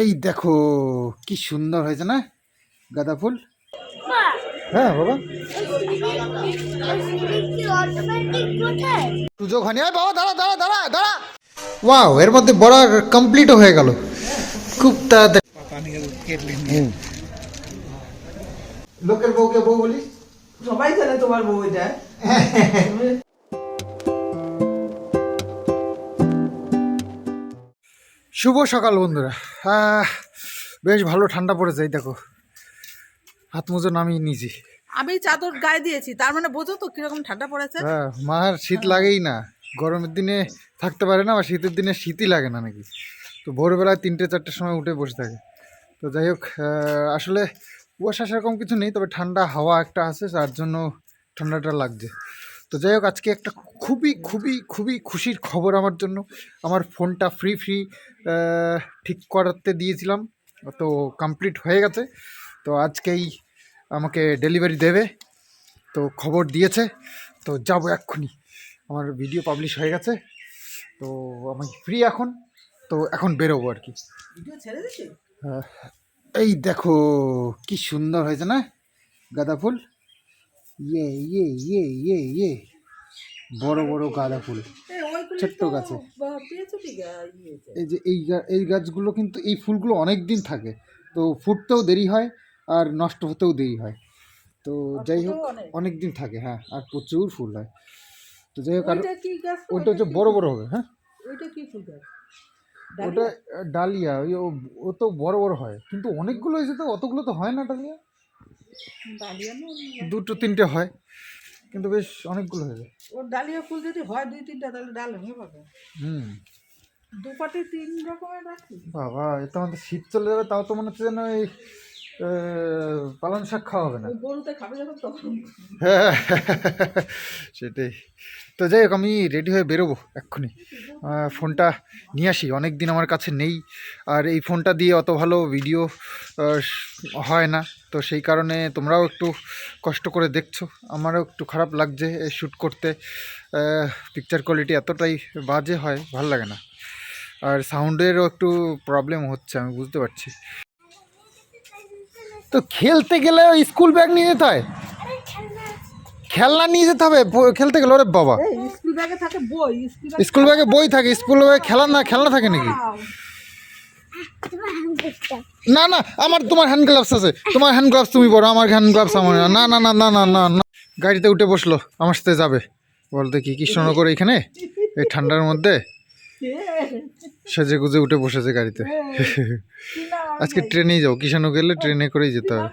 এই দেখো কি সুন্দর হয়েছে না গাঁদা ফুল। হ্যাঁ বাবা সুযোগ হয়নি। বাবা দাঁড়া দাঁড়া দাঁড়া দাঁড়া। ওয়াও, এর মধ্যে বড়া কমপ্লিটও হয়ে গেল খুব তাড়াতাড়ি। লোকের বউকে বউ বলিস, সবাই জানে তোমার বউ এটা। শুভ সকাল বন্ধুরা। বেশ ভালো ঠান্ডা পড়েছে। এই দেখো হাত মোজো নামিয়ে নিয়েছি। আমি চাদর গায়ে দিয়েছি, তার মানে বোঝো তো কিরকম ঠান্ডা পড়েছে। হ্যাঁ, মার শীত লাগেই না, গরমের দিনে থাকতে পারে না, বা শীতের দিনে শীতই লাগে না নাকি। তো ভোরবেলায় 3টে-4টের সময় উঠে বসে থাকে। তো যাই হোক, আসলে কুয়াশা সেরকম কিছু নেই, তবে ঠান্ডা হাওয়া একটা আছে, তার জন্য ঠান্ডাটা লাগছে। তো যাই হোক, আজকে একটা খুবই খুবই খুবই খুশির খবর আমার জন্য। আমার ফোনটা ফ্রি ঠিক করাতে দিয়েছিলাম, তো কমপ্লিট হয়ে গেছে। তো আজকেই আমাকে ডেলিভারি দেবে, তো খবর দিয়েছে। তো যাবো এক্ষুনি, আমার ভিডিও পাবলিশ হয়ে গেছে, তো আমি ফ্রি এখন। তো এখন বেরোবো আর কি। এই দেখো কি সুন্দর হয়েছে না গাঁদা ফুল। ইয়ে ইয়ে ইয়ে ইয়ে ইয়ে বড় বড় গাঁদা ফুল ছোট্ট গাছে। এই যে এই গাছগুলো কিন্তু, এই ফুলগুলো অনেক দিন থাকে, তো ফুটতেও দেরি হয় আর নষ্ট হতেও দেরি হয়। তো যাই হোক, অনেক দিন থাকে। হ্যাঁ, আর প্রচুর ফুল হয়। তো যাই হোক, আর ওইটা হচ্ছে বড় বড় হবে। হ্যাঁ, ওটা ডালিয়া। ও তো বড় বড় হয়, কিন্তু অনেকগুলো হয়েছে, তো অতগুলো তো হয় না। ডালিয়া 2-3টে হয়, কিন্তু বেশ অনেকগুলো হয়েছে। ওর ডালিয়া ফুল যদি হয় 2-3টা, তাহলে ডাল ভেঙে পাবে। দুপাটে 3 রকমের রাখি। বাবা, এ তো আমাদের শীত চলে যাবে, তাও তো মনে হচ্ছে যেন এই পালং শাক খাওয়া হবে না। গরুতে খাবে যখন তখন। হ্যাঁ, সেটাই। তো যাই হোক, আমি রেডি হয়ে বেরোবো এক্ষুনি। ফোনটা নিয়ে আসি, অনেক দিন আমার কাছে নেই, আর এই ফোনটা দিয়ে অত ভালো ভিডিও হয় না, তো সেই কারণে তোমরাও একটু কষ্ট করে দেখছো, আমারও একটু খারাপ লাগছে শ্যুট করতে। পিকচার কোয়ালিটি এতটাই বাজে হয়, ভাল লাগে না, আর সাউন্ডেরও একটু প্রবলেম হচ্ছে, আমি বুঝতে পারছি। তো খেলতে গেলে স্কুল ব্যাগ নিয়ে যেতে হয়, খেলনা নিয়ে যেতে হবে খেলতে গেলে। ওরে বাবা, স্কুল ব্যাগে থাকে বই, স্কুল ব্যাগে বই থাকে, স্কুল ব্যাগে খেলনা থাকে নাকি? না না, তোমার হ্যান্ড গ্লাভস আছে, তোমার হ্যান্ড গ্লাভস তুমি পরো, আমার হ্যান্ড গ্লাভস আমার না। না না না না না না না। গাড়িতে উঠে বসলো, আমার সাথে যাবে। বলতে কি কৃষ্ণনগর এইখানে এই ঠান্ডার মধ্যে সেজে গুজে উঠে বসেছে গাড়িতে। আজকে ট্রেনেই যাও, কৃষ্ণনগর গেলে ট্রেনে করেই যেতে হবে।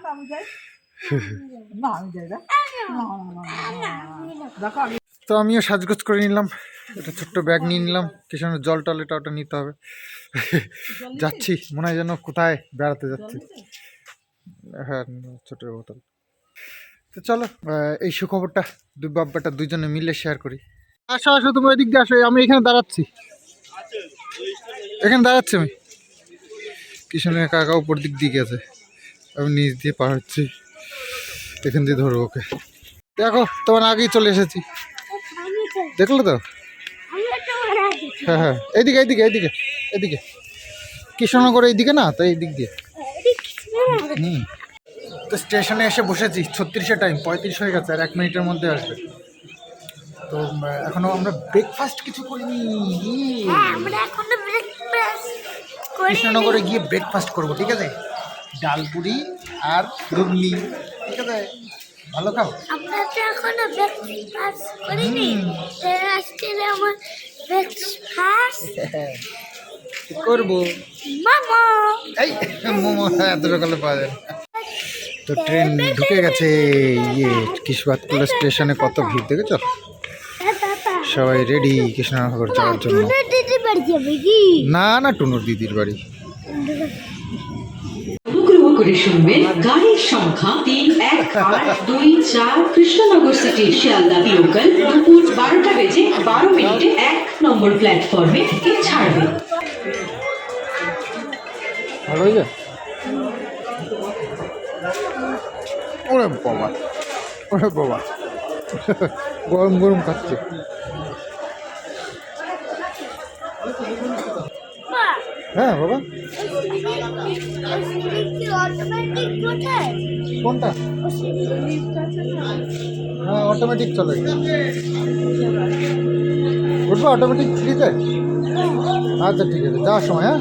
তো আমিও সাজগোজ করে নিলাম, একটা ছোট্ট ব্যাগ নিয়ে নিলাম, কৃষ্ণের জল টল এটা ওটা নিতে হবে। যাচ্ছি, মনে হয় যেন কোথায় বেড়াতে যাচ্ছি। হ্যাঁ, ছোটোর বোতল। তো চলো, এই সুখবরটা ব্যাপারটা দুজনে মিলে শেয়ার করি। আসো আসো, তুমি ওই দিক দিয়ে আসো, আমি এখানে দাঁড়াচ্ছি, এখানে দাঁড়াচ্ছি আমি। কৃষ্ণের কাকা উপর দিক দিয়ে গেছে, আমি নিচ দিয়ে পার হচ্ছি, এখান দিয়ে ধরবো ওকে। দেখো, তোমার আগেই চলে এসেছি, দেখলো তো? হ্যাঁ হ্যাঁ, এইদিকে এইদিকে এইদিকে এদিকে, কৃষ্ণনগর এইদিকে না, তো এই দিক দিয়ে। তো স্টেশনে এসে বসেছি, 36-এ টাইম, 35 হয়ে গেছে, আর 1 মিনিটের মধ্যে আসবে। তো এখনো আমরা ব্রেকফাস্ট কিছু করিনি। কৃষ্ণনগরে গিয়ে ব্রেকফাস্ট করবো, ঠিক আছে? ডালপুরি আর ঘুগনি, ঠিক আছে? ভালো খাও। আমরা তো এখনো ব্রেকফাস্ট করিনি, আজকে আমার ব্রেকফাস্ট করবো মোমো। এই মোমো এত সকালে পাওয়া যায়। তো ট্রেন ঢুকে গেছে, কিশোরগঞ্জ স্টেশনে কত ভিড় দেখেছ? সবাই রেডি কৃষ্ণনগর যাওয়ার জন্য। না না, টুনুর দিদির বাড়ি। অনুগ্রহ করে শুনবেন গাড়ির সংখ্যা 31824 কৃষ্ণনগর সিটি শিয়ালদা লোকাল দুপুর 12টা বেজে 12 মিনিটে 1 নম্বর প্ল্যাটফর্মে ছাড়বে। ভালো হয়েছে? ওরে বাবা, ওরে বাবা, গরম গরম খাচ্ছে। হ্যাঁ বাবা, কি অটোমেটিক কোথায়? কোনটা? হ্যাঁ অটোমেটিক চলে, উঠবো অটোমেটিক ফ্রিতে? আচ্ছা ঠিক আছে, যাওয়ার সময় হ্যাঁ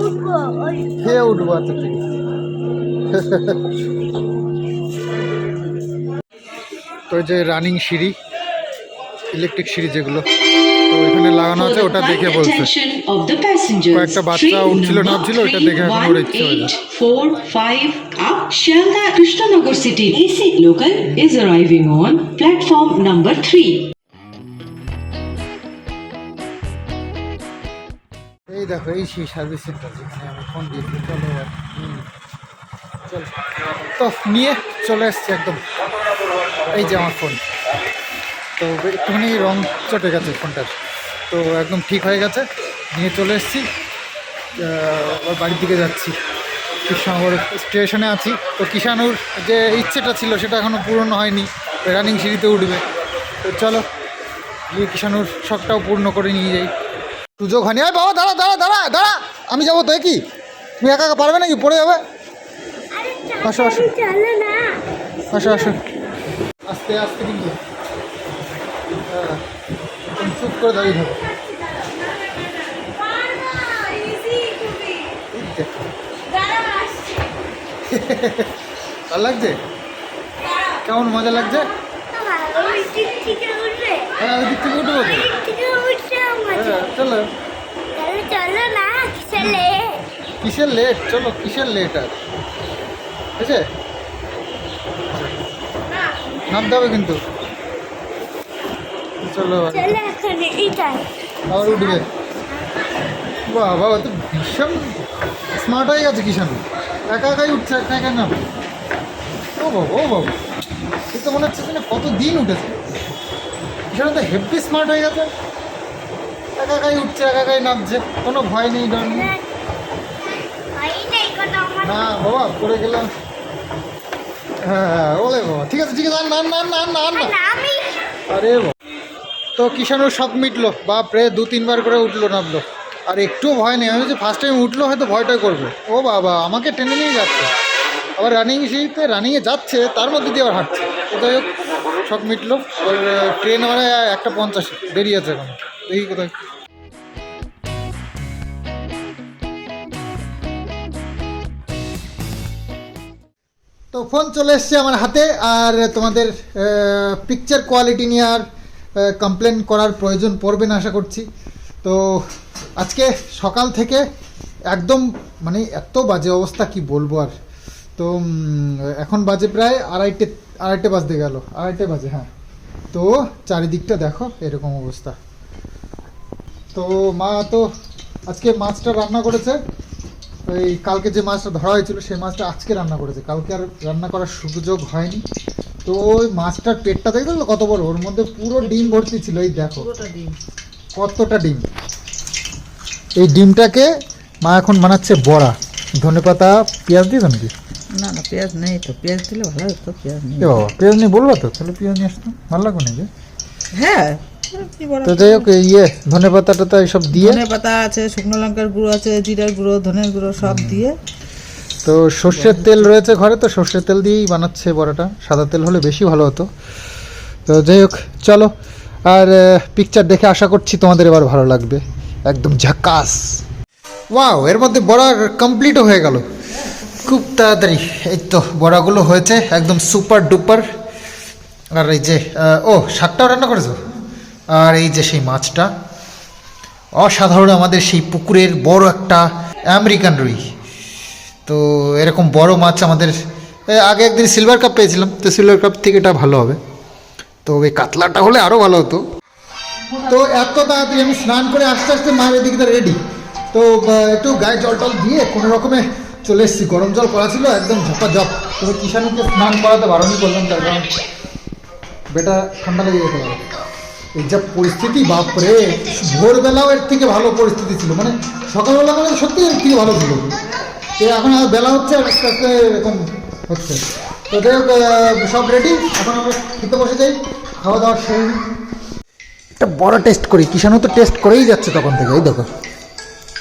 উঠবো ওই খেয়ে উঠবো, আচ্ছা ঠিক আছে। তো এই যে রানিং সিঁড়ি, ইলেকট্রিক সিঁড়ি যেগুলো, তো এখানে লাগানো আছে, ওটা দেখে বলছে। কয়েকটা বাচ্চা উঠছিল নামছিল, ওইটা দেখে এখন ওর ইচ্ছে হয়ে যায়। 4-5 up Shalda Krishnanagar City AC local is arriving on platform number 3. এই দেখো এই সেই সার্ভিস সেন্টার যেখানে আমি ফোন দিয়েছি। চলো এবার চল, তো নিয়ে চলে এসছি একদম। এই যে আমার ফোন, তো একটুখানি রং চটে গেছে ফোনটার, তো একদম ঠিক হয়ে গেছে, নিয়ে চলে এসেছি। আবার বাড়ির দিকে যাচ্ছি, কৃষ্ণনগর স্টেশনে আছি। তো কিষানুর যে ইচ্ছেটা ছিল সেটা এখনও পূরণ হয়নি, রানিং সিঁড়িতে উঠবে। তো চলো গিয়ে কিষানুর শখটাও পূর্ণ করে নিয়ে যাই। সুযোগ হয়নি। আয় বাবা দাঁড়া দাঁড়া দাঁড়া দাঁড়া, আমি যাবো তো, কি তুমি একা একা পারবে নাকি, পড়ে যাবে। আসো আসো চলো না। আসো আসো, আস্তে আস্তে কিন্তু, হ্যাঁ চুপ করে দাঁড়িয়ে থাকো। ভালো লাগছে? কেমন মজা লাগছে? ওই দিক থেকে উঠবে, হ্যাঁ ওই দিক থেকে উঠবো তো। ওই দিক থেকে উঠছে মজা। হ্যাঁ চলো। তাহলে চলো না, চলে কিসের লেট, চলো কিসের লেট আর, ঠিক আছে নামতে হবে কিন্তু। চলো এবার। চলে এখানে এইটাই। আবার উঠবে। বাবা ও তো ভীষণ স্মার্ট হয়ে গেছে কিষান, একা একাই উঠছে, একা একা নাম। ও বাবা ও বাবা, সে তো মনে হচ্ছে যেন কত দিন উঠেছে। কিষান তো হেভি স্মার্ট হয়ে গেছে, একা একাই উঠছে, একা একাই নামছে, কোনো ভয় নেই, ডর নেই। হয় নাই কোনো আমার। না বাবা পড়ে গেলাম। হ্যাঁ ওলে বাবা, ঠিক আছে ঠিক আছে, না না না না না, না আমি আরে বাবা। তো কিষানুর শখ মিটলো, বাপরে 2-3 বার করে উঠলো নামলো, আর একটুও ভয় নেই। আমি যে ফার্স্ট টাইম উঠলো হয়তো ভয়টাই করবে। ও বাবা আমাকে টেনে নিয়ে যাচ্ছে, আবার রানিং সিঁড়িতে রানিংয়ে যাচ্ছে, তার মধ্যে দিয়ে আবার হাঁটছে। তো যাই হোক শখ মিটলো। আর ট্রেন আমার 1:50 দেরি আছে এখন, দেখি কোথায়। তো ফোন চলে এসছে আমার হাতে, আর তোমাদের পিকচার কোয়ালিটি নিয়ে আর কমপ্লেন করার প্রয়োজন পড়বে না আশা করছি। তো আজকে সকাল থেকে একদম মানে এত বাজে অবস্থা কি বলবো আর। তো এখন বাজে প্রায় আড়াইটে বাজতে গেল, 2:30 বাজে হ্যাঁ। তো চারিদিকটা দেখো এরকম অবস্থা। তো মা তো আজকে মাছটা রান্না করেছে, ওই কালকে যে মাছটা ধরা হয়েছিল সেই মাছটা আজকে রান্না করেছে, কালকে আর রান্না করার সুযোগ হয়নি। তো ওই মাছটার পেটটা দেখতে তো কত বড়, ওর মধ্যে পুরো ডিম ভর্তি ছিল। এই দেখো কতটা ডিম। এই ডিমটাকে মা এখন বানাচ্ছে বড়া, ধনেপাতা পেঁয়াজ দিয়ে নাকি? না না পেঁয়াজ নেই তো, পেঁয়াজ দিলে ভালো হতো, পেঁয়াজ নেই। এ বাবা পেঁয়াজ নেই বলবো তো, তাহলে পেঁয়াজ নিয়ে আসতো, ভালো লাগবে নাকি? হ্যাঁ তো যাই হোক ধনেপাতাটা তো এইসব দিয়ে, ধনে পাতা আছে, শুকনো লঙ্কার গুঁড়ো আছে, জিরার গুঁড়ো, ধনের গুঁড়ো সব দিয়ে। তো সর্ষের তেল রয়েছে ঘরে, তো সর্ষের তেল দিয়েই বানাচ্ছে বড়াটা, সাদা তেল হলে বেশি ভালো হতো। তো যাই হোক চলো, আর পিকচার দেখে আশা করছি তোমাদের এবার ভালো লাগবে, একদম ঝাকাস। ওয়াও, এর মধ্যে বড়া কমপ্লিটও হয়ে গেল খুব তাড়াতাড়ি। এই তো বড়াগুলো হয়েছে একদম সুপার ডুপার। আর এই যে ও শাকটাও রান্না করেছো, আর এই যে সেই মাছটা অসাধারণ, আমাদের সেই পুকুরের বড় একটা আমেরিকান রুই। তো এরকম বড় মাছ আমাদের আগে একদিন সিলভার কাপ পেয়েছিলাম, তো সিলভার কাপ থেকে এটা ভালো হবে। তো এই কাতলাটা হলে আরও ভালো হতো। তো এত তাড়াতাড়ি আমি স্নান করে আস্তে আস্তে মায়ের এদিকে রেডি। তো একটু গায়ে জল টল দিয়ে কোনো রকমে চলে এসেছি, গরম জল করা ছিল একদম ঝপাঝপ। তবে কিষানুকে স্নান করাতে বারণই করলাম, তার কারণ বেটা ঠান্ডা লেগে যেতে পারে। এই যা পরিস্থিতি বাপরে, ভোরবেলাও এর থেকে ভালো পরিস্থিতি ছিল, মানে সকালবেলা মানে সত্যি এর থেকে ভালো ছিল। তো এখন আর বেলা হচ্ছে আর আস্তে আস্তে এরকম হচ্ছে। তো যাই হোক সব রেডি, এখন আমরা খেতে বসে যাই, খাওয়া দাওয়া সেরে একটা বড় টেস্ট করি। কিষানু তো টেস্ট করেই যাচ্ছে তখন থেকে, এই দেখো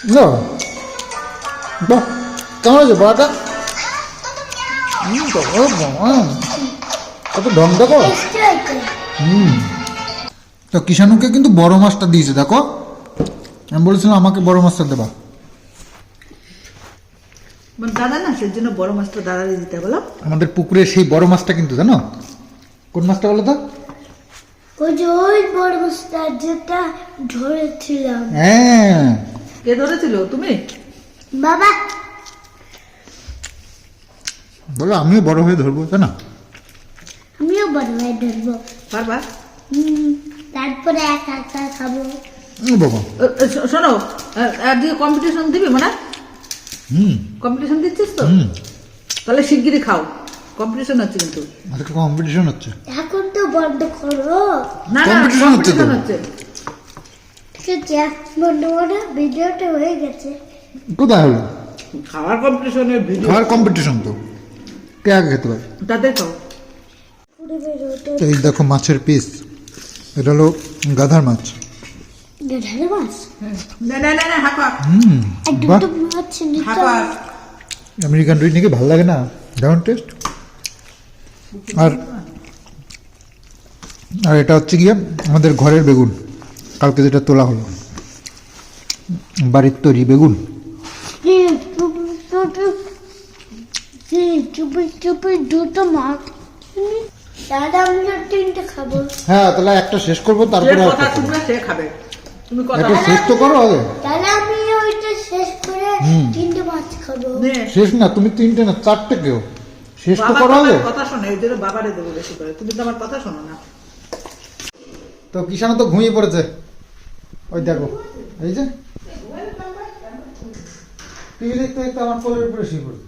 না বাহ কেমন আছে বড়াটা? কত ঢং দেখো। টেস্টি হয়েছে। তো কিষাণুকে কিন্তু বড় মাছটা দিয়েছে দেখো, আমি বলেছিলাম আমাকে বড় মাছটা দেবা। মানে দাদা না সেই জন্য বড় মাছটা দাদা দিতে বলো। আমাদের পুকুরে সেই বড় মাছটা কিন্তু জানো কোন মাছটা বলো তো? ওই যে ওই বড় মাছটা যেটা ধরেছিলাম। হ্যাঁ কে ধরেছিল? তুমি? বাবা বলো আমিও বড় হয়ে ধরবো তাই না? আমিও বড় হয়ে ধরবো। পারবা? তারপরে একা একা খাবো। বাবা শোনো, আজকে কম্পিটিশন দিবি মানে? হুম কম্পিটিশন দিচ্ছিস তো? হুম তাহলে শিগগিরই খাও, কম্পিটিশন হচ্ছে কিন্তু। আজকে কম্পিটিশন হচ্ছে। এখন তো বন্ধ করো। না না, Competition হচ্ছে তো। কম্পিটিশন হচ্ছে। ঠিক আছে বন্ধ করো, ভিডিওটা হয়ে গেছে। কোথায় হলো? খাওয়ার কম্পিটিশনের ভিডিও খাওয়ার কম্পিটিশন তো, কে আগে খেতে পারে? তাদের খাও। পুরো বেরোতে তো এই দেখো মাছের পিস, এটা হলো গাধার মাছ। গাধার মাছ। না না না না, হাঁপা আর বাহ দুটো মাছ নিতে হাঁপা। আমেরিকান রুই নাকি ভালো লাগে না, দারুণ টেস্ট। আর আর এটা হচ্ছে গিয়ে আমাদের ঘরের বেগুন, কালকে যেটা তোলা হলো, বাড়ির তৈরি বেগুন। চুপি চুপি দুটো মাছ। দাদা আমরা তিনটে খাবো। হ্যাঁ তাহলে একটা শেষ করবো যে তারপরে কথা শুনবে সে খাবে। তুমি কথা একটা শেষ তো করো আগে। তাহলে আমি ওইটা শেষ করে তিনটে মাছ খাবো। নে। শেষ না, তুমি তিনটে না চারটে কেউ শেষ তো বাবা করো আগে। তোমার কথা শোনো, এই জন্য বাবারে দেবো বেশি করে, তুমি তো আমার কথা শোনো না। তো কিষাণও তো ঘুমিয়ে পড়েছে, ওই দেখো এই যে টিভি দেখতে দেখতে আমার কোলের উপরে শুয়ে পড়েছে।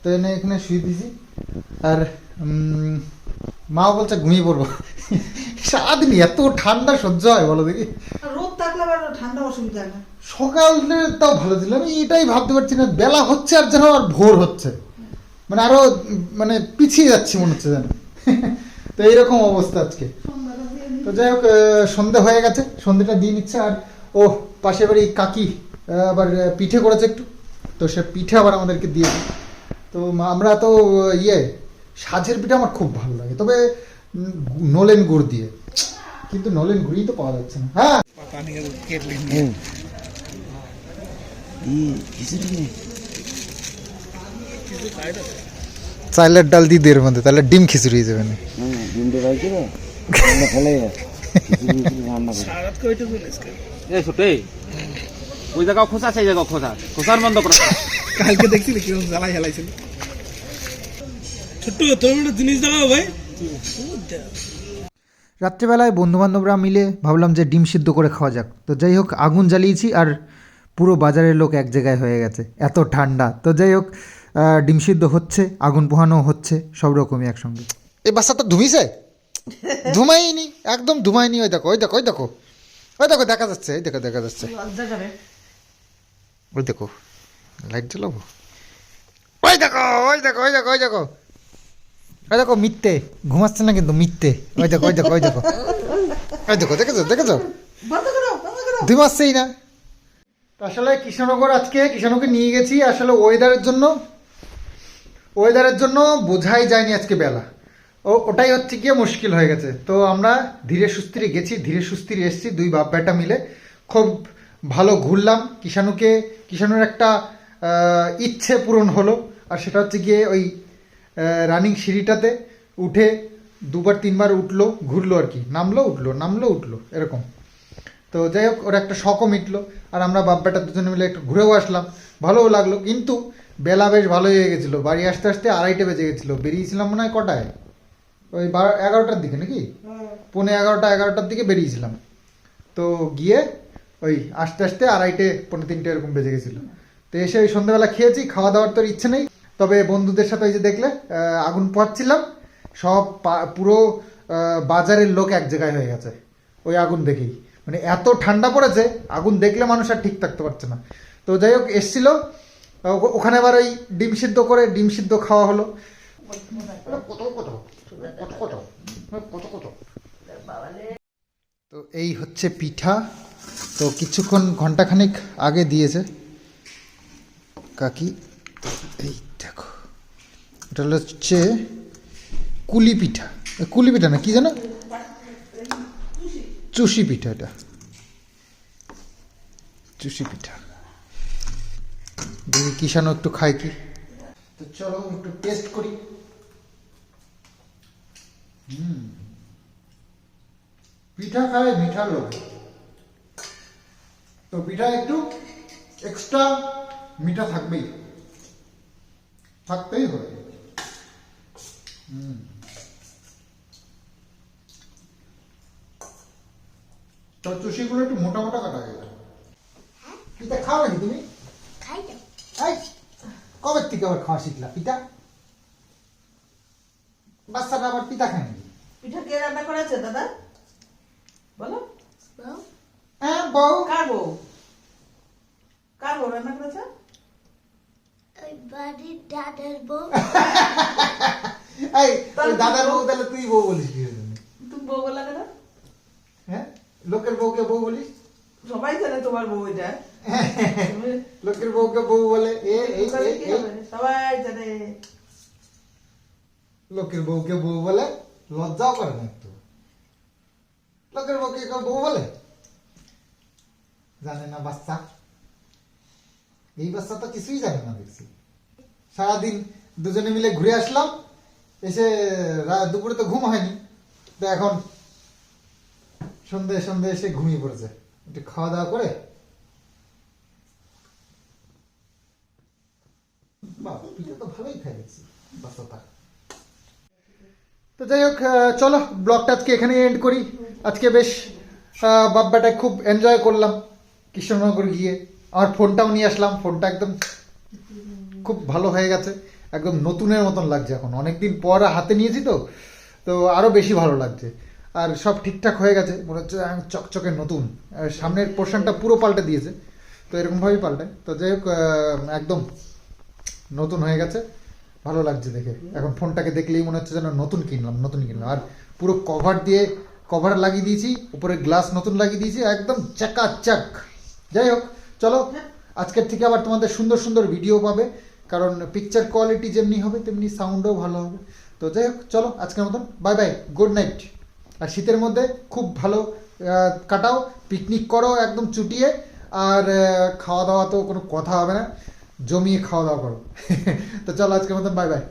তো এনে এখানে শুয়ে দিয়েছি, আর মাও বলছে ঘুমিয়ে পড়বো। সারাদিন এত ঠান্ডা সহ্য হয় বলো দেখি? আর রোদ থাকলে আবার ঠান্ডা অসুবিধা না। সকালে তাও ভালো ছিল, আমি এটাই ভাবতে পারছি না, বেলা হচ্ছে আর যেন আর ভোর হচ্ছে, মানে আরো মানে পিছিয়ে যাচ্ছি মনে হচ্ছে যেন। তো এইরকম অবস্থা আজকে। তো যাই হোক সন্ধে হয়ে গেছে, সন্ধেটা দিয়ে নিচ্ছে। আর ও পাশে বাড়ি কাকি আবার পিঠে করেছে একটু, তো সে পিঠে আবার আমাদেরকে দিয়েছে। তো আমরা তো সাজের পিঠে আমার খুব ভালো লাগে, তবে নলেন গুড় দিয়ে, কিন্তু নলেন গুড়ই তো পাওয়া যাচ্ছে না। হ্যাঁ চাইলের ডাল দিয়ে এর মধ্যে, তাহলে ডিম খিচুড়ি হয়ে যাবে না? ওই জায়গা খোঁচা, সেই জায়গা খোঁচা, খোঁচার বন্ধ করা। কালকে দেখছিলি কিরকম জ্বালাই হেলাইছিল। ছোট্ট তোর একটা জিনিস দেখাও ভাই। রাত্রেবেলায় বন্ধুবান্ধবরা মিলে ভাবলাম যে ডিম সিদ্ধ করে খাওয়া যাক। তো যাই হোক আগুন জ্বালিয়েছি, আর পুরো বাজারের লোক এক জায়গায় হয়ে গেছে, এত ঠান্ডা। তো যাই হোক ডিম সিদ্ধ হচ্ছে, আগুন পোহানো হচ্ছে, সব রকমই একসঙ্গে। এই বাচ্চাটা ধুমিছে? ধুমাইনি, একদম ধুমাইনি। ওই দেখো ওই দেখো ওই দেখো ওই দেখো দেখা যাচ্ছে, এই দেখো দেখা যাচ্ছে, ওই দেখো লাইট জ্বালাবো, ওই দেখো ওই দেখো ওই দেখো ওই দেখো ওই দেখো মিথ্যে ঘুমাচ্ছে না কিন্তু মিথ্যে, ওই দেখো ওই দেখো ওই দেখো ওই দেখো, দেখেছো দেখেছো ঘুমাচ্ছেই না। আসলে কৃষ্ণনগর আজকে কিষাণুকে নিয়ে গেছি আসলে ওয়েদারের জন্য বোঝাই যায়নি আজকে বেলা, ওটাই হচ্ছে গিয়ে মুশকিল হয়ে গেছে। তো আমরা ধীরে সুস্থিরে গেছি, ধীরে সুস্থিরে এসেছি, দুই বাপ বেটা মিলে খুব ভালো ঘুরলাম। কিষাণুর একটা ইচ্ছে পূরণ হলো, আর সেটা হচ্ছে গিয়ে ওই রানিং সিঁড়িটাতে উঠে দুবার তিনবার উঠলো, ঘুরলো আর কি, নামলো উঠলো নামলো উঠলো এরকম। তো যাই হোক ওর একটা শখও মিটলো, আর আমরা বাপ বেটা দুজনে মিলে একটু ঘুরেও আসলাম, ভালোও লাগলো। কিন্তু বেলা বেশ ভালোই হয়ে গেছিলো, বাড়ি আসতে আসতে 2:30 বেজে গেছিলো। বেরিয়েছিলাম মনে হয় কটায়, ওই 11টার দিকে নাকি, 11:15 দিকে বেরিয়েছিলাম। তো গিয়ে ওই আস্তে আস্তে 2:30 2:45 এরকম বেজে গেছিলো। তো এসে ওই সন্ধ্যাবেলা খেয়েছি, খাওয়া দাওয়ার তোর ইচ্ছে নেই, তবে বন্ধুদের সাথে ওই যে দেখলে আগুন পোহাচ্ছিলাম, সব পুরো বাজারের লোক এক জায়গায় হয়ে গেছে ওই আগুন দেখেই। মানে এত ঠান্ডা পড়েছে, আগুন দেখলে মানুষ আর ঠিক থাকতে পারছে না। তো যাই হোক এসছিল, ওখানে আবার ওই ডিম সিদ্ধ করে ডিম সিদ্ধ খাওয়া হলো। তো এই হচ্ছে পিঠা, তো কিছুক্ষণ ঘন্টাখানিক আগে দিয়েছে কাকি। এই দেখো, এটা হচ্ছে কুলি পিঠা, কুলি পিঠা না কি জানো, চুষি পিঠা, এটা চুষি পিঠা। দেখি কিষানো একটু খাই কি। তো চলো একটু টেস্ট করি। পিঠা খায় মিঠা লোক, তো পিঠা একটু এক্সট্রা মিঠা থাকবেই হবে। তো চুষিগুলো একটু মোটা মোটা কাটা গেছে। পিঠা খাও নাকি তুমি? খাই না। এই কবে থেকে আবার খাওয়া শিখলা পিঠা? বাচ্চাটা আবার পিঠা খায় নাকি? পিঠা কে রান্না করেছে দাদা বলো? বউ, হ্যাঁ বউ। কার বউ? কার বউ রান্না করেছে? ওই বাড়ির দাদার বউ। এই ওই দাদার বউ, তাহলে তুই বউ বলিস কি জন্য? তুমি বউ বলা কেন? হ্যাঁ, লোকের বউকে বউ বলিস? সবাই জানে তোমার বউ এটা। লোকের বউকে বউ বলে সবাই জানে। লোকের বউকে বউ বলে, লজ্জাও করে না একটু? লোকের বউকে কেউ বউ বলে? জানে না বাচ্চা, এই বাচ্চা তো কিছুই জানে না দেখছি। সারাদিন দুজনে মিলে ঘুরে আসলাম, এসে দুপুরে তো ঘুম হয়নি, তো এখন সন্ধ্যে সন্ধ্যে এসে ঘুমিয়ে পড়েছে। একটু খাওয়া দাওয়া করে পিঠা তো ভালোই খাই দেখছি বাচ্চাটা। তো যাই হোক, চলো ব্লগটা আজকে এখানে এন্ড করি। আজকে বেশ বাব্বাটা খুব এনজয় করলাম কৃষ্ণনগর গিয়ে। আমার ফোনটাও নিয়ে আসলাম, ফোনটা একদম খুব ভালো হয়ে গেছে, একদম নতুনের মতন লাগছে। এখন অনেকদিন পর হাতে নিয়েছি তো, তো আরও বেশি ভালো লাগছে। আর সব ঠিকঠাক হয়ে গেছে, মনে হচ্ছে চকচকে নতুন। সামনের পোর্শনটা পুরো পাল্টে দিয়েছে, তো এরকমভাবেই পাল্টায়। তো যাই হোক, একদম নতুন হয়ে গেছে, ভালো লাগছে দেখে। এখন ফোনটাকে দেখলেই মনে হচ্ছে যেন নতুন কিনলাম। আর পুরো কভার লাগিয়ে দিয়েছি, উপরে গ্লাস নতুন লাগিয়ে দিয়েছি, একদম চাকাচাক। যাই হোক, চলো আজকের থেকে আবার তোমাদের সুন্দর সুন্দর ভিডিও পাবে, কারণ পিকচার কোয়ালিটি যেমনি হবে তেমনি সাউন্ডও ভালো হবে। তো যাই হোক, চলো আজকের মতন বাই বাই, গুড নাইট। আর শীতের মধ্যে খুব ভালো কাটাও, পিকনিক করো একদম চুটিয়ে। আর খাওয়া দাওয়া তো কোনো কথা হবে না, জমিয়ে খাওয়া দাওয়া করো। তো চলো আজকের মতন বাই বাই।